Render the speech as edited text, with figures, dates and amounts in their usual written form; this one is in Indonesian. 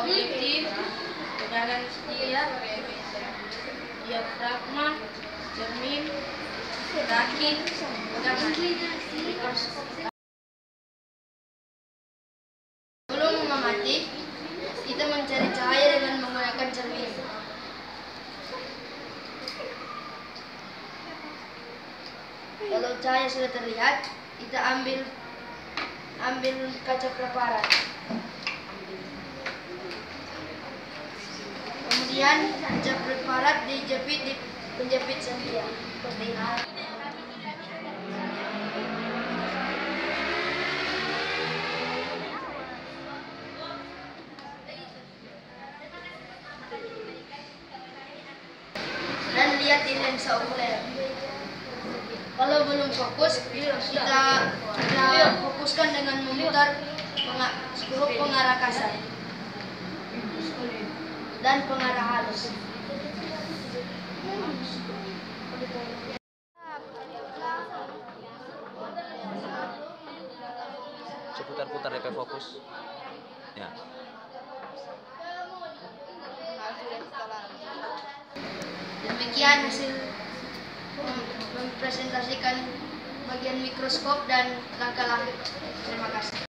objektif, pegangan setia, diafragma, cermin, rakit, pegangan mikroskop. Sebelum mengamati, kita mencari cahaya dengan menggunakan cermin. Kalau cahaya sudah terlihat, kita ambil kaca preparat. Kemudian kaca preparat dijepit di penjepit setia seperti ini. Dan lihat di lensa okuler. Kalau belum fokus, kita fokuskan dengan memutar skrup pengarah kasar dan pengarah halus. Putar-putar DP fokus. Ya. Demikian hasil mempresentasikan bagian mikroskop dan langkah-langkah. Terima kasih.